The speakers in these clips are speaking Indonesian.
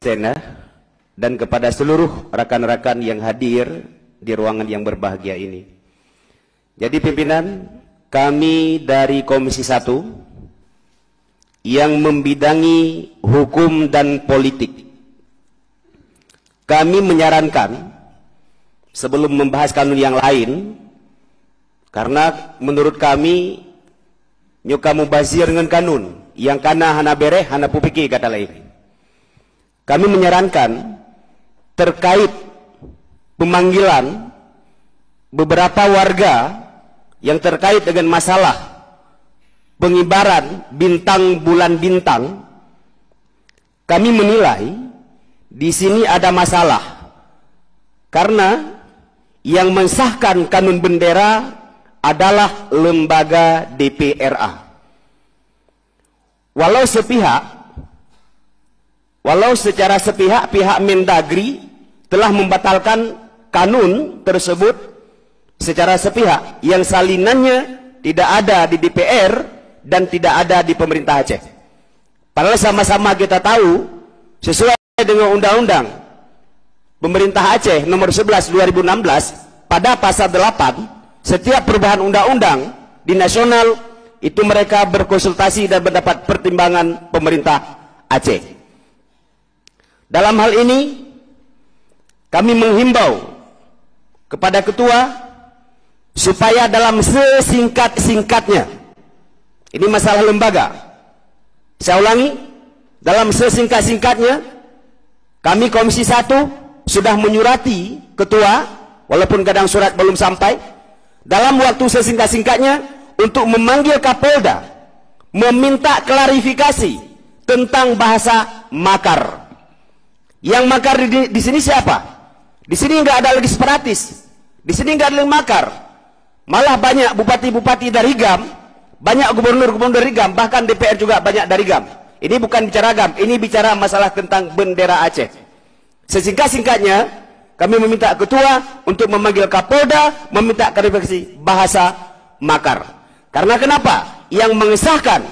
Sena dan kepada seluruh rekan-rekan yang hadir di ruangan yang berbahagia ini. Jadi pimpinan, kami dari Komisi 1 yang membidangi hukum dan politik, kami menyarankan sebelum membahas kanun yang lain, karena menurut kami nyuka mubazir dengan kanun yang kana hana bereh hana pupiki kata lain. Kami menyarankan terkait pemanggilan beberapa warga yang terkait dengan masalah pengibaran bintang bulan bintang, kami menilai di sini ada masalah karena yang mensahkan kanun bendera adalah lembaga DPRA. Walau secara sepihak pihak Mendagri telah membatalkan kanun tersebut secara sepihak yang salinannya tidak ada di DPR dan tidak ada di pemerintah Aceh. Padahal sama-sama kita tahu sesuai dengan Undang-Undang Pemerintah Aceh nomor 11 2016 pada pasal 8, setiap perubahan undang-undang di nasional itu mereka berkonsultasi dan mendapat pertimbangan pemerintah Aceh. Dalam hal ini kami menghimbau kepada ketua supaya dalam sesingkat-singkatnya, ini masalah lembaga, saya ulangi, dalam sesingkat-singkatnya kami Komisi 1 sudah menyurati ketua, walaupun kadang surat belum sampai, dalam waktu sesingkat-singkatnya untuk memanggil Kapolda meminta klarifikasi tentang bahasa makar. Yang makar di sini siapa? Di sini nggak ada lagi separatis. Di sini nggak ada lagi makar. Malah banyak bupati-bupati dari GAM, banyak gubernur-gubernur dari GAM, bahkan DPR juga banyak dari GAM. Ini bukan bicara GAM, ini bicara masalah tentang bendera Aceh. Sesingkat-singkatnya, kami meminta ketua untuk memanggil Kapolda, meminta klarifikasi bahasa makar. Karena kenapa? Yang mengesahkan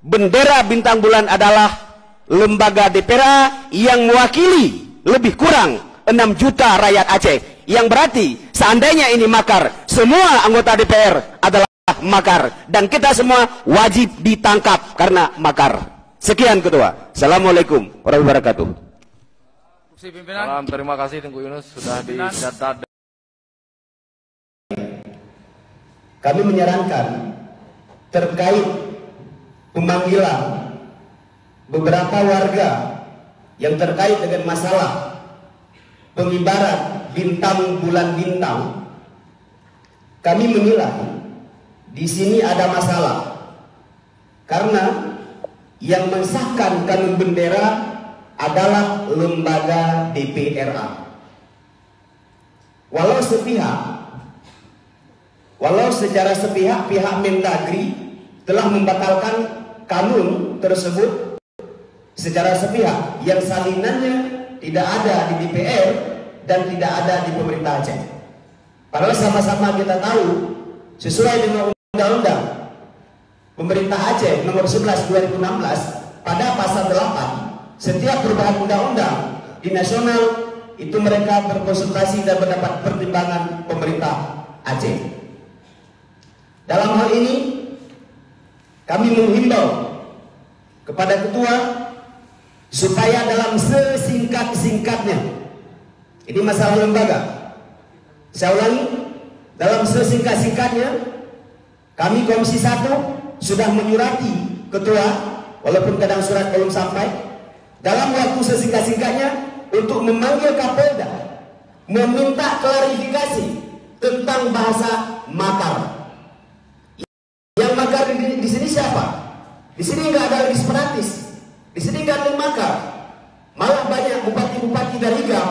bendera bintang bulan adalah lembaga DPRA yang mewakili lebih kurang 6 juta rakyat Aceh. Yang berarti seandainya ini makar, semua anggota DPR adalah makar dan kita semua wajib ditangkap karena makar. Sekian ketua. Assalamualaikum warahmatullahi wabarakatuh. Salam, terima kasih Tengku Yunus sudah dicatat. Kami menyarankan terkait pemanggilan beberapa warga yang terkait dengan masalah pengibaran bintang bulan bintang, kami menilai di sini ada masalah karena yang mensahkan kanun bendera adalah lembaga DPRA. Walau secara sepihak pihak Mendagri telah membatalkan kanun tersebut secara sepihak yang salinannya tidak ada di DPR dan tidak ada di pemerintah Aceh. Padahal sama-sama kita tahu sesuai dengan Undang-Undang Pemerintah Aceh nomor 11 2016 pada pasal 8, setiap perubahan undang-undang di nasional itu mereka berkonsultasi dan mendapat pertimbangan pemerintah Aceh. Dalam hal ini kami menghimbau kepada ketua supaya dalam sesingkat-singkatnya, ini masalah lembaga, saya ulangi, dalam sesingkat-singkatnya kami Komisi 1 sudah menyurati ketua, walaupun kadang surat belum sampai, dalam waktu sesingkat-singkatnya untuk memanggil Kapolda meminta klarifikasi tentang bahasa makar. Yang makar di sini siapa? Di sini nggak ada lagi separatis. Di sini nggak ada makar. Malah banyak bupati-bupati dari GAM,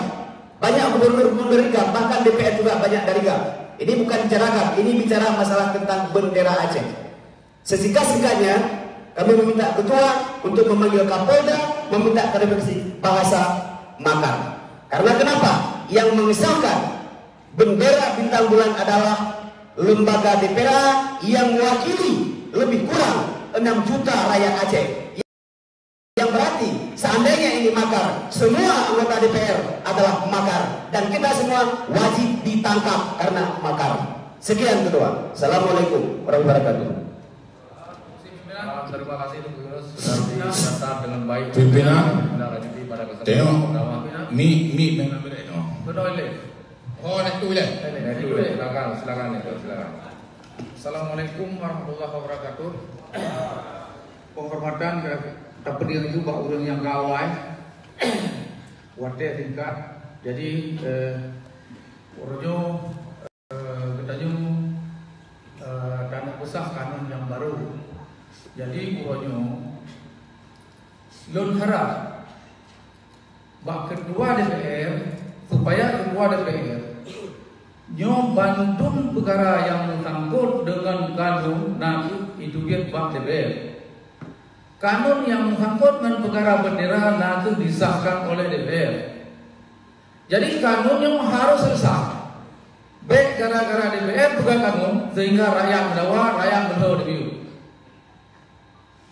banyak gubernur-gubernur dari GAM, bahkan DPR juga banyak dari GAM. Ini bukan bicara GAM, ini bicara masalah tentang bendera Aceh. Sesingkat-singkatnya, kami meminta ketua untuk memanggil Kapolda, meminta klarifikasi bahasa makar. Karena kenapa? Yang mengesahkan bendera bintang bulan adalah lembaga DPRA yang mewakili lebih kurang 6 juta rakyat Aceh. Yang berarti Seandainya ini makar, semua anggota DPR adalah makar dan kita semua wajib ditangkap karena makar. Sekian Ketua. Assalamualaikum warahmatullahi wabarakatuh. Terima kasih Ibu Yunus sudah dicatat dengan baik. Pimpinan, tengok, mi mengambil itu. Oh, itu Silakan. Assalamualaikum warahmatullahi wabarakatuh. Penghormatan kepada itu Pak Urang yang kawai, wadah tingkat. Jadi Urjo katanya dana besar kanun yang baru. Jadi Urjo lun harap bak kedua DPR supaya kedua DPR nyo bantun perkara yang menyangkut dengan kanun nanti itu dia bak DPR. Kanun yang menyangkut dengan perkara bendera nanti disahkan oleh DPR. Jadi kanun yang harus selesai. Baik gara-gara DPR bukan kanun sehingga rakyat mendawa, rakyat berhau demiu.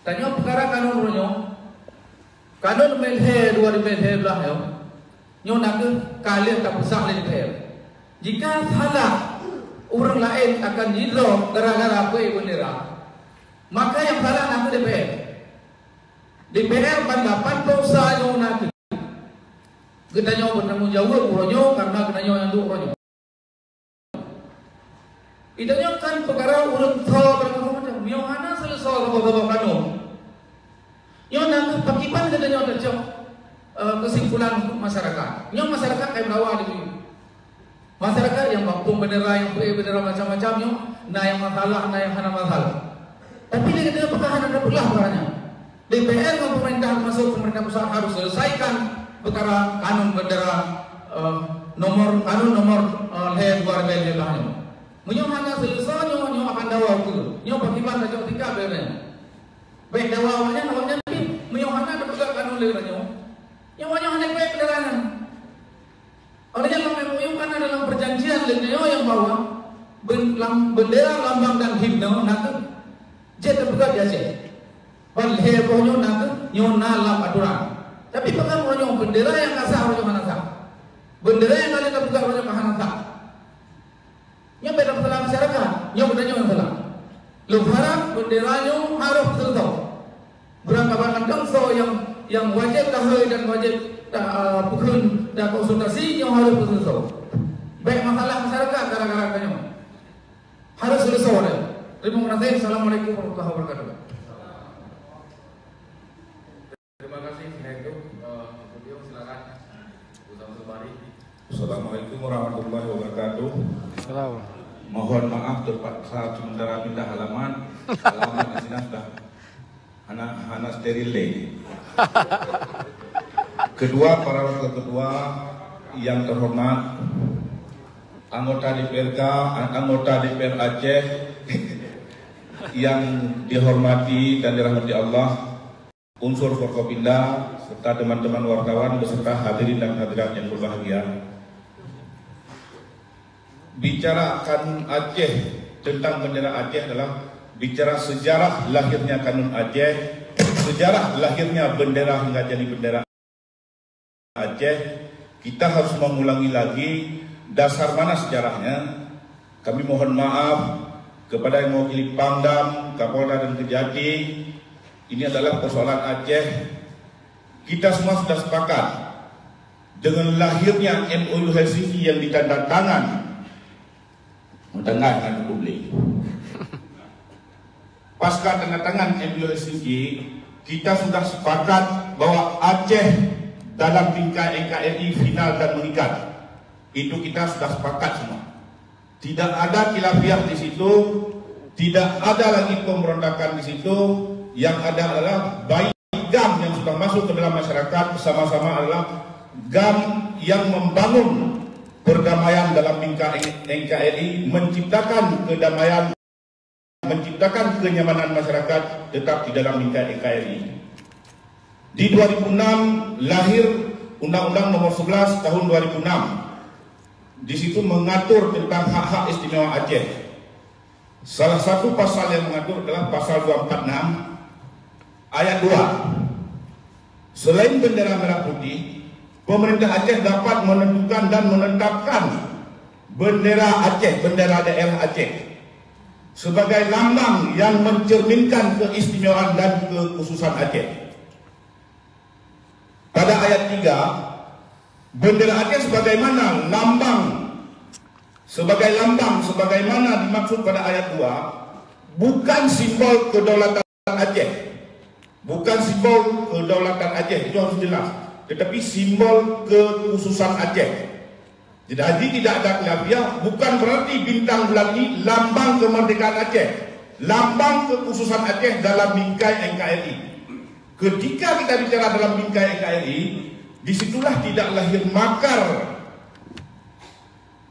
Tanya perkara kanun runyo. Kanun melhe 2000 belah yo. Nyo nak kalian tak besar oleh DPR. Jika salah orang lain akan didro gara-gara apa bendera, maka yang salah nanti DPR. DPR banggapan dosa nyo nanti. Kita nyo bertanggung jawab uronyo karena kita nyo yang uronyo. Itu nyo kan perkara urun tro berkata nyo hana selesai bawa kanun. Nyo nanti pakipan kita nyo tercok kesimpulan masyarakat. Nyo masyarakat kayak berawa di masyarakat yang mampu bendera yang bendera macam-macam nyo, nah yang masalah, nah yang hana masalah. Tapi dia kata pertahanan ada belah barangnya. DPR dan pemerintah masuk pemerintah pusat harus selesaikan perkara kanun bendera nomor 2000 lahnya. Menyo hanya selesai nyo akan dawa itu. Nyo bagaimana cok tiga benar. Baik dawa awalnya tapi menyo hanya ada perkara kanun le nyo. Nyo hanya baik bendera. Oleh yang MOU kan dalam perjanjian nyo yang bawa bendera lambang dan himne nanti je terbuka biasa. Balhe ponyo nak nyo nalam aturan. Tapi pekan ponyo bendera yang kasar ponyo mana sah. Bendera yang kalian terbuka ponyo mana sah. Nyo beda masalah masyarakat. Nyo beda nyo yang salah. Lu harap bendera nyo harus selesai. Berangkapan kangso yang wajib tahu dan wajib bukan dan konsultasi nyo harus selesai. Baik masalah masyarakat gara-gara nyo harus selesai. Terima kasih. Assalamualaikum warahmatullahi wabarakatuh. Terima kasih. Beliau silakan. Assalamualaikum warahmatullahi wabarakatuh. Mohon maaf terpaksa sementara pindah halaman di sini sudah hana steril lagi. Kedua, para wakil ketua yang terhormat, anggota DPRK, anggota DPR Aceh yang dihormati dan dirahmati Allah, unsur Forkopimda serta teman-teman wartawan beserta hadirin dan hadirat yang berbahagia. Bicara Kanun Aceh tentang bendera Aceh adalah bicara sejarah lahirnya Kanun Aceh, sejarah lahirnya bendera hingga jadi bendera Aceh. Kita harus mengulangi lagi dasar mana sejarahnya. Kami mohon maaf kepada yang mewakili Pangdam, Kapolda dan Kejati. Ini adalah persoalan Aceh. Kita semua sudah sepakat dengan lahirnya MOU Helsinki yang ditandatangan dengan publik. Pasca tanda tangan MOU Helsinki, kita sudah sepakat bahwa Aceh dalam tingkat NKRI final dan mengikat. Itu kita sudah sepakat semua. Tidak ada khilafiah di situ, tidak ada lagi pemberontakan di situ. Yang ada adalah baik GAM yang sudah masuk ke dalam masyarakat bersama-sama adalah GAM yang membangun perdamaian dalam tingkat NKRI, menciptakan kedamaian, menciptakan kenyamanan masyarakat tetap di dalam tingkat NKRI. Di 2006 lahir Undang-Undang Nomor 11 Tahun 2006. Di situ mengatur tentang hak-hak istimewa Aceh. Salah satu pasal yang mengatur adalah pasal 246 ayat 2. Selain bendera merah putih, pemerintah Aceh dapat menentukan dan menetapkan bendera Aceh, bendera daerah Aceh sebagai lambang yang mencerminkan keistimewaan dan kekhususan Aceh. Pada ayat 3, bendera Aceh sebagaimana sebagaimana dimaksud pada ayat 2, bukan simbol kedaulatan Aceh. Bukan simbol kedaulatan Aceh, itu harus jelas. Tetapi simbol kekhususan Aceh. Jadi tidak ada khilafiyah, bukan berarti bintang bulan ini lambang kemerdekaan Aceh, lambang kekhususan Aceh dalam bingkai NKRI. Ketika kita bicara dalam bingkai NKRI, disitulah tidak lahir makar,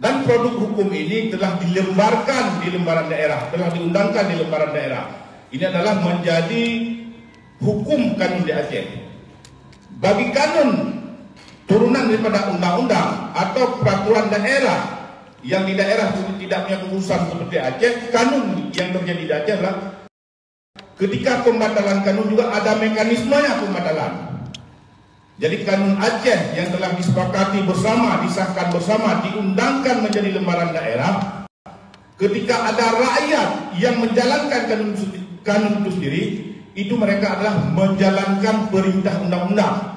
dan produk hukum ini telah dilembarkan di lembaran daerah, telah diundangkan di lembaran daerah. Ini adalah menjadi hukum kanun di Aceh. Bagi kanun turunan daripada undang-undang atau peraturan daerah yang di daerah tidak punya kekhususan seperti Aceh, kanun yang terjadi di Aceh adalah ketika pembatalan kanun juga ada mekanismenya pembatalan. Jadi kanun Aceh yang telah disepakati bersama, disahkan bersama, diundangkan menjadi lembaran daerah, ketika ada rakyat yang menjalankan kanun itu sendiri, itu mereka adalah menjalankan perintah undang-undang.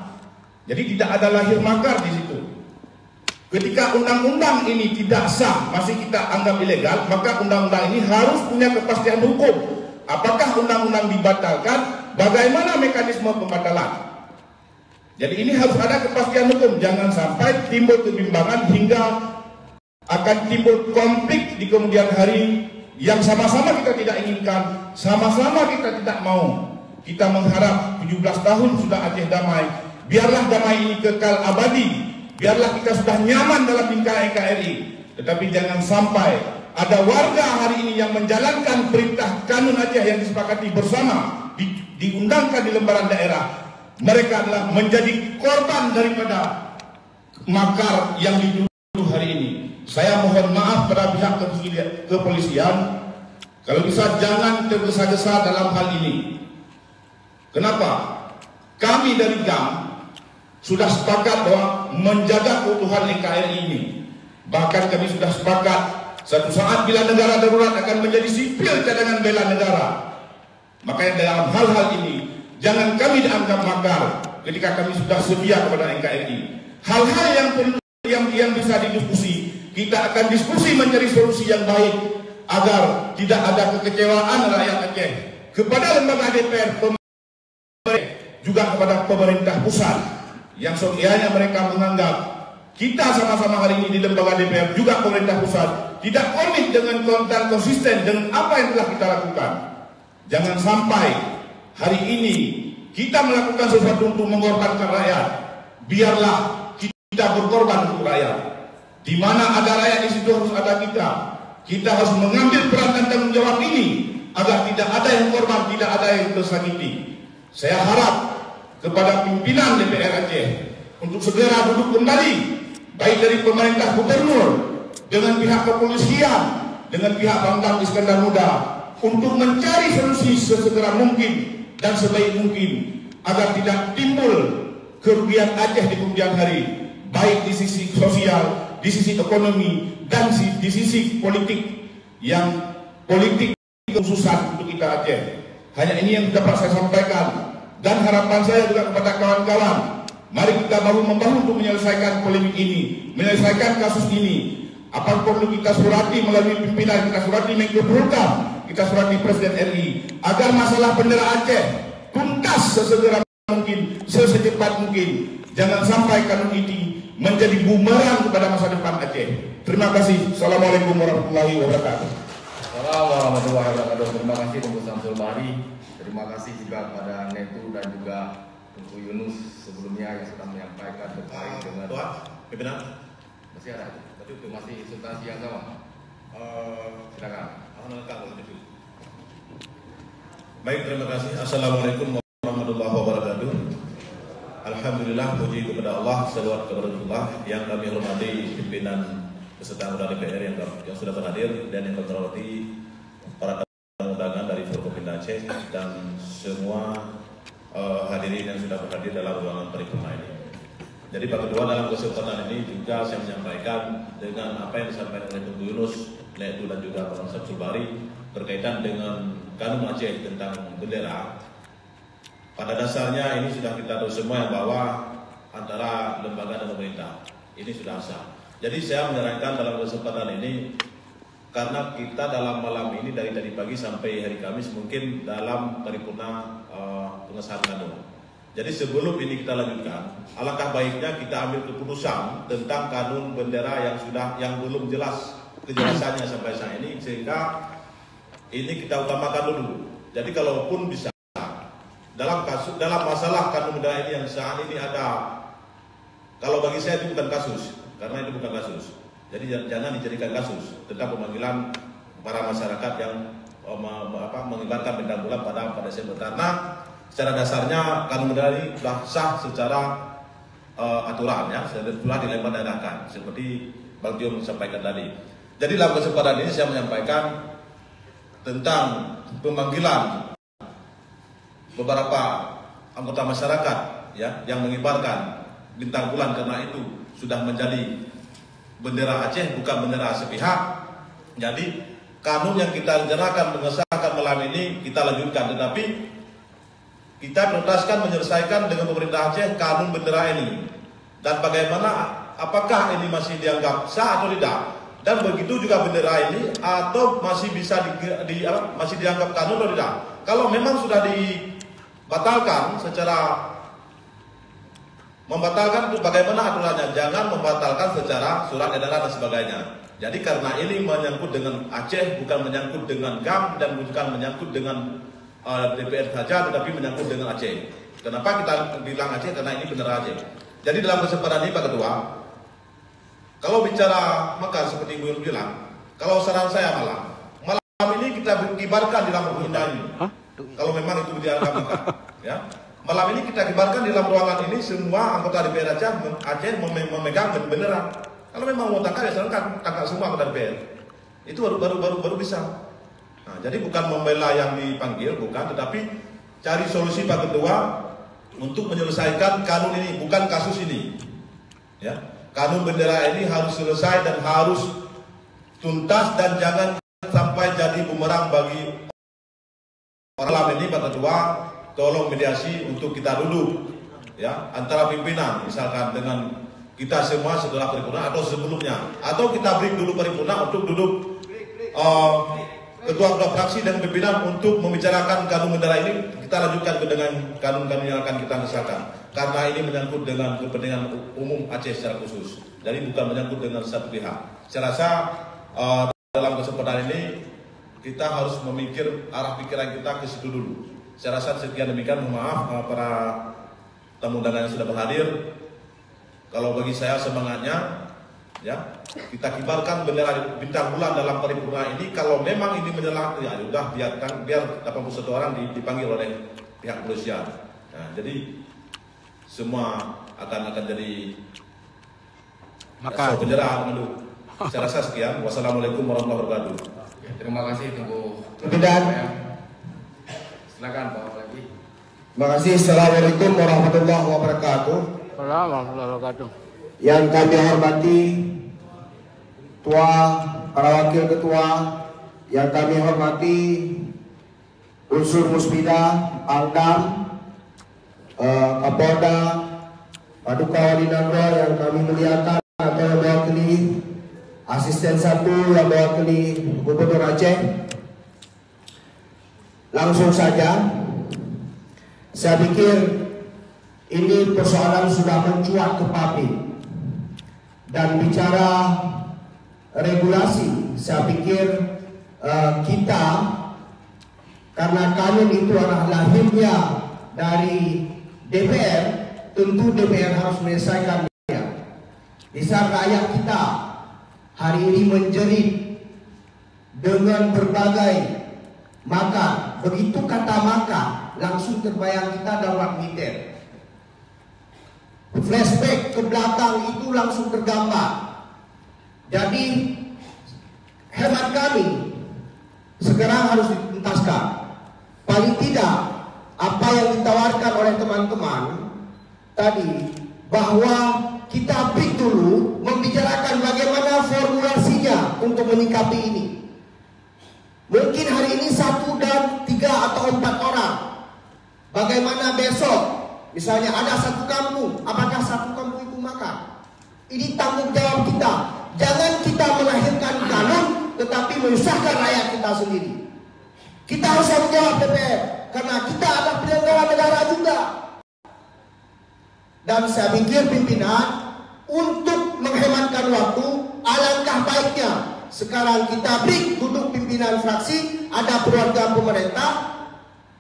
Jadi tidak ada lahir makar di situ. Ketika undang-undang ini tidak sah, masih kita anggap ilegal, maka undang-undang ini harus punya kepastian hukum. Apakah undang-undang dibatalkan? Bagaimana mekanisme pembatalan? Jadi ini harus ada kepastian hukum. Jangan sampai timbul kebimbangan hingga akan timbul konflik di kemudian hari yang sama-sama kita tidak inginkan, sama-sama kita tidak mau. Kita mengharap 17 tahun sudah Aceh damai. Biarlah damai ini kekal abadi. Biarlah kita sudah nyaman dalam bingkai NKRI. Tetapi jangan sampai ada warga hari ini yang menjalankan perintah kanun Aceh yang disepakati bersama, diundangkan di lembaran daerah. Mereka adalah menjadi korban daripada makar yang dituduh hari ini. Saya mohon maaf pada pihak kepolisian, kalau bisa jangan tergesa-gesa dalam hal ini. Kenapa? Kami dari GAM sudah sepakat bahwa menjaga keutuhan NKRI ini. Bahkan kami sudah sepakat suatu saat bila negara darurat akan menjadi sipil cadangan bela negara. Makanya dalam hal-hal ini jangan kami dianggap makar ketika kami sudah setia kepada NKRI. Hal-hal yang perlu yang bisa didiskusi, kita akan diskusi mencari solusi yang baik agar tidak ada kekecewaan rakyat Aceh kepada lembaga DPR, juga kepada pemerintah pusat yang sebenarnya mereka menganggap kita sama-sama hari ini di lembaga DPR juga pemerintah pusat tidak komit dengan konsisten dengan apa yang telah kita lakukan. Jangan sampai hari ini kita melakukan sesuatu untuk mengorbankan rakyat. Biarlah kita berkorban untuk rakyat. Di mana ada rakyat di situ harus ada kita. Kita harus mengambil peran dan tanggung jawab ini agar tidak ada yang korban, tidak ada yang tersakiti. Saya harap kepada pimpinan DPR Aceh untuk segera duduk kembali, baik dari pemerintah gubernur dengan pihak kepolisian, dengan pihak Pangdam Iskandar Muda, untuk mencari solusi sesegera mungkin dan sebaik mungkin agar tidak timbul kerugian Aceh di kemudian hari, baik di sisi sosial, di sisi ekonomi, dan di sisi politik yang politik khususan untuk kita Aceh. Hanya ini yang dapat saya sampaikan, dan harapan saya juga kepada kawan-kawan, mari kita bahu-membahu untuk menyelesaikan polemik ini, menyelesaikan kasus ini. Apa perlu kita surati melalui pimpinan, kita surati Menko Polhukam, kita surati Presiden RI, agar masalah bendera Aceh tuntas sesegera mungkin, secepat mungkin. Jangan sampai kanun ini menjadi bumerang kepada masa depan Aceh. Terima kasih. Assalamualaikum warahmatullahi wabarakatuh. Assalamualaikum warahmatullahi wabarakatuh. Terima kasih Tunggu Samsul Bahri. Terima kasih juga kepada Netu dan juga Tunggu Yunus sebelumnya yang sudah menyampaikan terkait dengan pimpinan masih ada. Tadi itu masih substansi yang sama. Silakan. Baik, terima kasih. Assalamualaikum warahmatullahi wabarakatuh. Alhamdulillah, puji kepada Allah, selawat kepada Rasulullah yang kami hormati pimpinan beserta anggota DPR yang sudah berhadir dan yang kami hormati para tamu undangan dari Forkopimda Aceh dan semua hadirin yang sudah berhadir dalam ruangan paripurna ini. Jadi Pak Ketua, dalam kesempatan ini juga saya menyampaikan dengan apa yang disampaikan oleh Tunggu Yunus, Netu dan juga Pak Samsul Bari berkaitan dengan Kanun Aceh tentang bendera. Pada dasarnya ini sudah kita tahu semua yang bahwa antara lembaga dan pemerintah ini sudah sah. Jadi saya menyarankan dalam kesempatan ini, karena kita dalam malam ini dari tadi pagi sampai hari Kamis mungkin dalam paripurna pengesahan kanun. Jadi sebelum ini kita lanjutkan, alangkah baiknya kita ambil keputusan tentang kanun bendera yang belum jelas kejelasannya sampai saat ini, sehingga ini kita utamakan dulu. Jadi kalaupun bisa dalam masalah kanun bendera ini yang saat ini ada, kalau bagi saya itu bukan kasus, karena itu bukan kasus. Jadi jangan dijadikan kasus tentang pemanggilan para masyarakat yang mengibarkan bendera bulan pada Desember, karena secara dasarnya kanun bendera ini sudah sah secara aturan, ya, sudah dilempar-daerahkan seperti Bang Tio sampaikan tadi. Jadi dalam kesempatan ini saya menyampaikan tentang pemanggilan beberapa anggota masyarakat, ya, yang mengibarkan bintang bulan, karena itu sudah menjadi bendera Aceh, bukan bendera sepihak. Jadi kanun yang kita rencanakan mengesahkan malam ini kita lanjutkan, tetapi kita prioritaskan menyelesaikan dengan pemerintah Aceh kanun bendera ini, dan bagaimana, apakah ini masih dianggap sah atau tidak, dan begitu juga bendera ini atau masih bisa masih dianggap kanun atau tidak. Kalau memang sudah dibatalkan secara membatalkan, itu bagaimana aturannya? Jangan membatalkan secara surat edaran dan sebagainya. Jadi karena ini menyangkut dengan Aceh, bukan menyangkut dengan GAM dan bukan menyangkut dengan DPR saja, tetapi menyangkut dengan Aceh. Kenapa kita bilang Aceh? Karena ini benar Aceh. Jadi dalam kesempatan ini Pak Ketua, kalau bicara maka seperti Ibu Yunus bilang, kalau saran saya malam ini kita kibarkan di dalam ruangan ini. Kalau memang itu dianggap maka, ya. Malam ini kita kibarkan di dalam ruangan ini, semua anggota DPR Aceh memegang bendera. Kalau memang mau tangkap, ya tangkap semua anggota DPR. Itu baru bisa. Nah, jadi bukan membela yang dipanggil, bukan, tetapi cari solusi Pak Ketua untuk menyelesaikan kanun ini, bukan kasus ini. Ya, kanun bendera ini harus selesai dan harus tuntas dan jangan sampai jadi bumerang bagi orang ini. Pak Ketua, tolong mediasi untuk kita duduk, ya, antara pimpinan, misalkan dengan kita semua setelah paripurna atau sebelumnya, atau kita break dulu paripurna untuk duduk ketua-ketua fraksi dan pimpinan untuk membicarakan kanun bendera ini. Kita lanjutkan dengan kanun-kanun yang akan kita kesahkan, karena ini menyangkut dengan kepentingan umum Aceh secara khusus, jadi bukan menyangkut dengan satu pihak. Saya rasa dalam kesempatan ini kita harus memikir arah pikiran kita ke situ dulu. Saya rasa sekian demikian, mohon maaf para tamu undangan yang sudah berhadir. Kalau bagi saya semangatnya, ya, kita kibarkan bendera bintang bulan dalam paripurna ini. Kalau memang ini menyelah, ya sudah biarkan, biar 81 orang dipanggil oleh pihak kepolisian. Nah, jadi semua akan jadi maka bendera menurut. Saya rasa sekian. Wassalamualaikum warahmatullahi wabarakatuh. Terima kasih Tunggu. Silakan Pak lagi. Terima kasih. Assalamualaikum warahmatullahi wabarakatuh. Warahmatullahi wabarakatuh. Yang kami hormati Ketua, para wakil ketua, yang kami hormati unsur Musbida, Pangdam, Kapolda, Paduka Wali Nagro yang kami muliakan, atau yang mewakili Asisten 1 yang mewakili Gubernur Aceh. Langsung saja, saya pikir ini persoalan sudah mencuat ke publik, dan bicara regulasi, saya pikir kita, karena kanun itu adalah lahirnya dari DPR, tentu DPR harus menyelesaikannya. Di saat rakyat kita hari ini menjerit dengan berbagai maka, begitu kata maka langsung terbayang kita dalam militer. Flashback ke belakang itu langsung tergambar. Jadi hemat kami sekarang harus dituntaskan. Paling tidak apa yang ditawarkan oleh teman-teman tadi, bahwa kita break dulu membicarakan bagaimana formulasinya untuk menyikapi ini. Mungkin hari ini 1 dan 3 atau 4 orang. Bagaimana besok? Misalnya ada 1 kampung, apakah 1 kampung itu makan? Ini tanggung jawab kita. Jangan kita melahirkan kanun tetapi menyusahkan rakyat kita sendiri. Kita harus menjawab DPR karena kita adalah penyelenggara negara juga. Dan saya pikir pimpinan untuk menghematkan waktu, alangkah baiknya sekarang kita break duduk pimpinan fraksi, ada perwakilan pemerintah,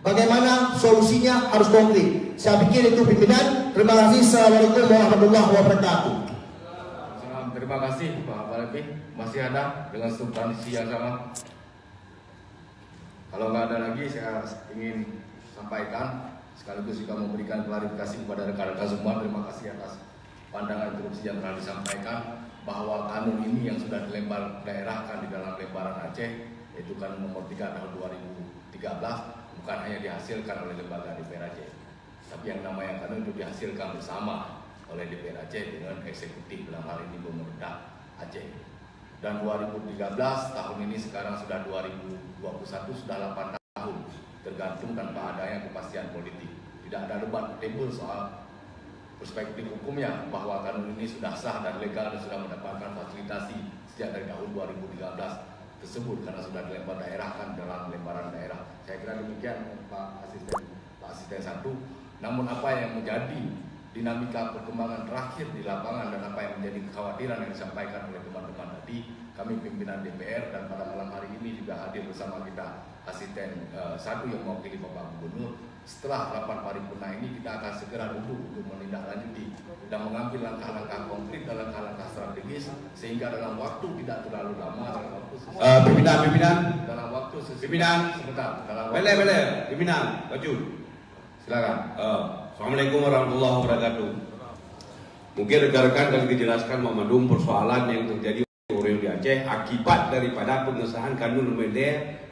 bagaimana solusinya harus konkret. Saya pikir itu pimpinan. Terima kasih. Assalamualaikum warahmatullahi wabarakatuh. Terima kasih Pak Balepi. Masih ada dengan substansi yang sama? Kalau nggak ada lagi, saya ingin sampaikan sekaligus juga memberikan klarifikasi kepada rekan-rekan semua. Terima kasih atas pandangan interupsi yang telah disampaikan bahwa kanun ini yang sudah dilempar daerahkan di dalam lembaran Aceh, yaitu kanun nomor 3 tahun 2013, bukan hanya dihasilkan oleh lembaga DPR Aceh, tapi yang namanya kanun itu dihasilkan bersama oleh DPR Aceh dengan eksekutif, dalam hal ini pemerintah Aceh. Dan 2013 tahun ini sekarang sudah 2021, sudah 8 tahun, tergantung tanpa adanya kepastian politik. Tidak ada debat tebel soal perspektif hukumnya bahwa kanun ini sudah sah dan legal dan sudah mendapatkan fasilitasi sejak dari tahun 2013 tersebut karena sudah dilempar daerahkan dalam lembaran daerah. Saya kira demikian Pak Asisten 1. Namun apa yang menjadi dinamika perkembangan terakhir di lapangan dan apa yang menjadi kekhawatiran yang disampaikan oleh teman-teman tadi, kami pimpinan DPR dan pada malam hari ini juga hadir bersama kita Asisten 1 yang mewakili Bapak Gubernur. Setelah rapat paripurna ini kita akan segera duduk untuk menindaklanjuti dan mengambil langkah-langkah konkret dan langkah-langkah strategis sehingga dalam waktu tidak terlalu lama, dalam waktu Pimpinan dalam waktu Pimpinan sebentar, dalam waktu Bele pimpinan baju. silakan. Assalamualaikum warahmatullahi wabarakatuh. Mungkin rekan-rekan kalau dijelaskan memadum persoalan yang terjadi di Aceh akibat daripada pengesahan kanun nomor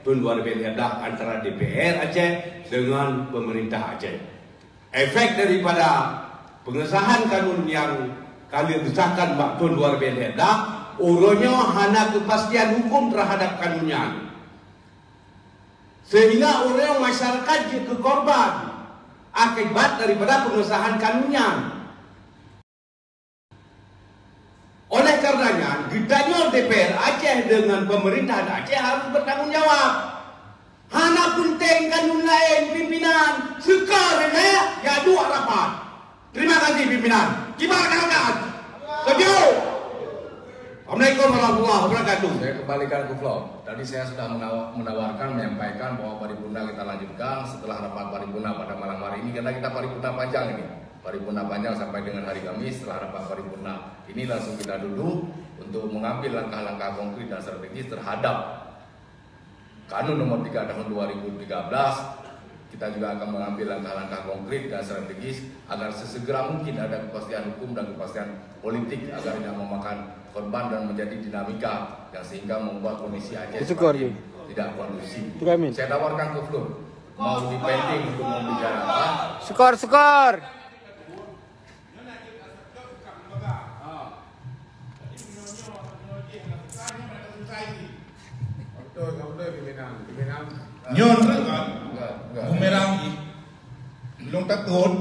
tahun 2013 antara DPR Aceh dengan pemerintah Aceh. Efek daripada pengesahan kanun yang kali disahkan tahun 2013, urunnya hanya kepastian hukum terhadap kanunnya. Sehingga orang masyarakat jadi korban akibat daripada pengesahan kanunnya. Oleh karenanya, gitanya DPR Aceh dengan pemerintahan Aceh harus bertanggung jawab. Hana penting kanun lain pimpinan, sekarang ya dua rapat. Terima kasih pimpinan. Gimana? Setuju? Assalamualaikum warahmatullahi wabarakatuh. Saya kembalikan ke floor. Tadi saya sudah menawarkan, menyampaikan bahwa paripurna kita lanjutkan setelah rapat paripurna pada malam hari ini karena kita paripurna panjang ini. Paripurna panjang sampai dengan hari Kamis. Setelah rapat paripurna ini langsung kita duduk untuk mengambil langkah-langkah konkret dan strategis terhadap kanun nomor 3 tahun 2013. Kita juga akan mengambil langkah-langkah konkret dan strategis agar sesegera mungkin ada kepastian hukum dan kepastian politik agar tidak memakan korban dan menjadi dinamika yang sehingga membuat kondisi Aceh tidak kondusif. Saya tawarkan ke floor, mau dipending untuk membicarakan. Skor. Nyon bumerang belum takut.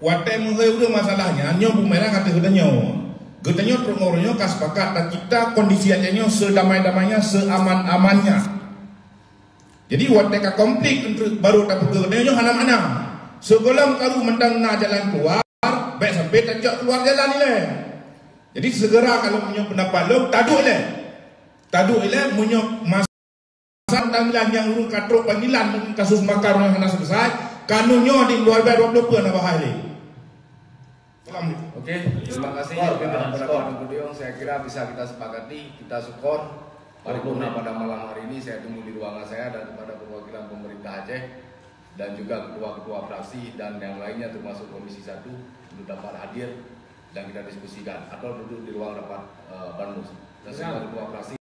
Watai mengheu masalahnya nyon bumerang kata hudanya. Getanya trongornya kaspakat dan kita kondisinya sedamai-damainya, seaman-amannya. Jadi watai ka konflik untuk baru dapat getanya hana-hana. Sebelum kamu mendang jalan keluar, baik sampai tajak keluar jalan ni. Jadi segera kalau punya pendapat lo taduk le punya masa tanggalan yang urung katrok panggilan kasus makar yang hendak selesai kanunnya di luar 20 apa hal. Oke, terima kasih kepada Pak Budiong. Saya kira bisa kita sepakati, kita skor paripurna pada malam hari ini. Saya tunggu di ruangan saya dan kepada perwakilan pemerintah Aceh dan juga ketua-ketua fraksi dan yang lainnya termasuk Komisi 1 untuk dapat hadir dan kita diskusikan atau duduk di ruang rapat Banmus dan semua ketua fraksi